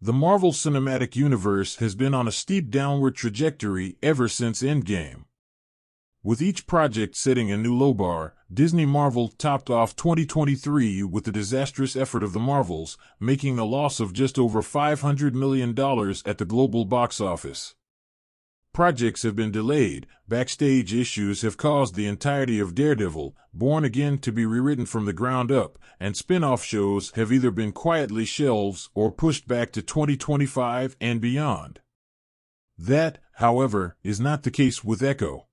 The Marvel Cinematic Universe has been on a steep downward trajectory ever since Endgame. With each project setting a new low bar, Disney Marvel topped off 2023 with the disastrous effort of the Marvels, making a loss of just over $500 million at the global box office. Projects have been delayed, backstage issues have caused the entirety of Daredevil, Born Again to be rewritten from the ground up, and spin-off shows have either been quietly shelved or pushed back to 2025 and beyond. That, however, is not the case with Echo.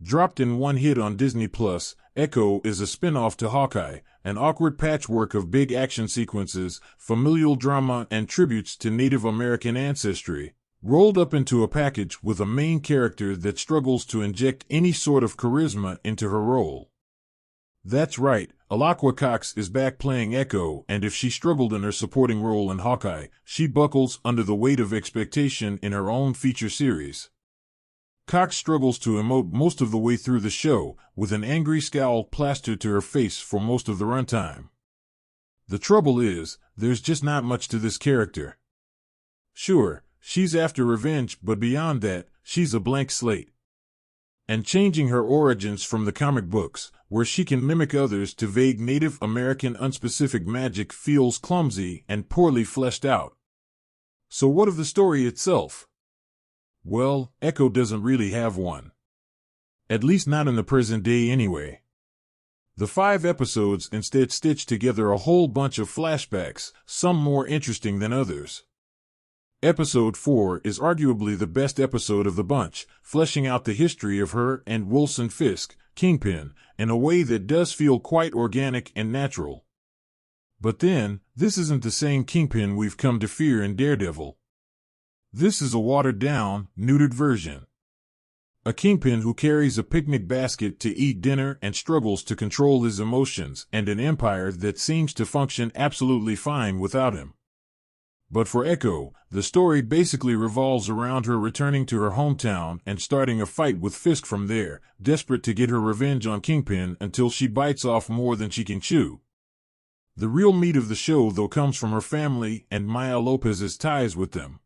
Dropped in one hit on Disney+, Echo is a spin-off to Hawkeye, an awkward patchwork of big action sequences, familial drama, and tributes to Native American ancestry, rolled up into a package with a main character that struggles to inject any sort of charisma into her role. That's right, Alaqua Cox is back playing Echo, and if she struggled in her supporting role in Hawkeye, she buckles under the weight of expectation in her own feature series. Cox struggles to emote most of the way through the show, with an angry scowl plastered to her face for most of the runtime. The trouble is, there's just not much to this character. Sure, she's after revenge, but beyond that, she's a blank slate. And changing her origins from the comic books, where she can mimic others, to vague Native American unspecific magic feels clumsy and poorly fleshed out. So what of the story itself? Well, Echo doesn't really have one. At least not in the present day anyway. The 5 episodes instead stitch together a whole bunch of flashbacks, some more interesting than others. Episode 4 is arguably the best episode of the bunch, fleshing out the history of her and Wilson Fisk, Kingpin, in a way that does feel quite organic and natural. But then, this isn't the same Kingpin we've come to fear in Daredevil. This is a watered-down, neutered version. A Kingpin who carries a picnic basket to eat dinner and struggles to control his emotions, and an empire that seems to function absolutely fine without him. But for Echo, the story basically revolves around her returning to her hometown and starting a fight with Fisk from there, desperate to get her revenge on Kingpin until she bites off more than she can chew. The real meat of the show, though, comes from her family and Maya Lopez's ties with them.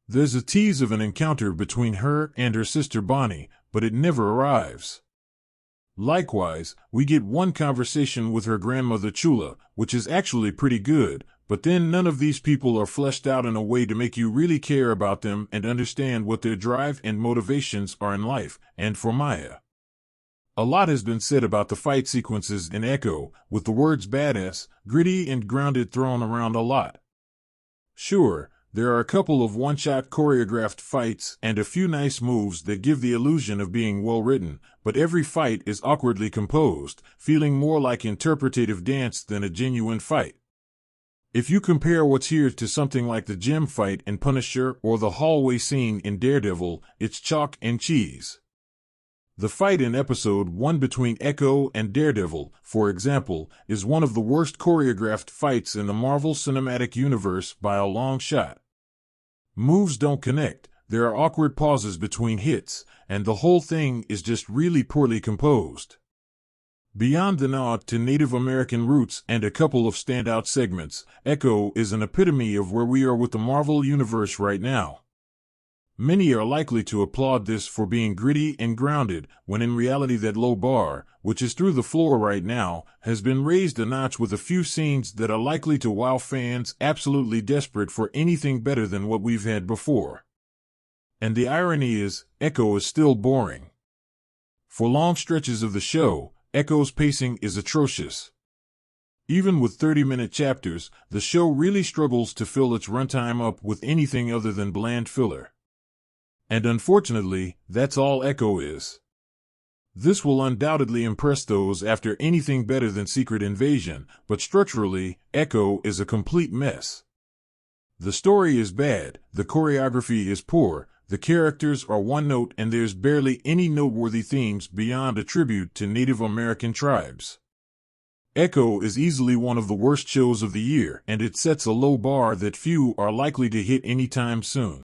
There's a tease of an encounter between her and her sister Bonnie, but it never arrives. Likewise, we get one conversation with her grandmother Chula, which is actually pretty good, but then none of these people are fleshed out in a way to make you really care about them and understand what their drive and motivations are in life. And for Maya, a lot has been said about the fight sequences in Echo, with the words badass, gritty, and grounded thrown around a lot. Sure, there are a couple of one-shot choreographed fights and a few nice moves that give the illusion of being well-written, but every fight is awkwardly composed, feeling more like interpretative dance than a genuine fight. If you compare what's here to something like the gym fight in Punisher or the hallway scene in Daredevil, it's chalk and cheese. The fight in Episode 1 between Echo and Daredevil, for example, is one of the worst choreographed fights in the Marvel Cinematic Universe by a long shot. Moves don't connect, there are awkward pauses between hits, and the whole thing is just really poorly composed. Beyond the nod to Native American roots and a couple of standout segments, Echo is an epitome of where we are with the Marvel Universe right now. Many are likely to applaud this for being gritty and grounded, when in reality that low bar, which is through the floor right now, has been raised a notch with a few scenes that are likely to wow fans absolutely desperate for anything better than what we've had before. And the irony is, Echo is still boring. For long stretches of the show, Echo's pacing is atrocious. Even with 30-minute chapters, the show really struggles to fill its runtime up with anything other than bland filler. And unfortunately, that's all Echo is. This will undoubtedly impress those after anything better than Secret Invasion, but structurally, Echo is a complete mess. The story is bad, the choreography is poor, the characters are one-note, and there's barely any noteworthy themes beyond a tribute to Native American tribes. Echo is easily one of the worst shows of the year, and it sets a low bar that few are likely to hit anytime soon.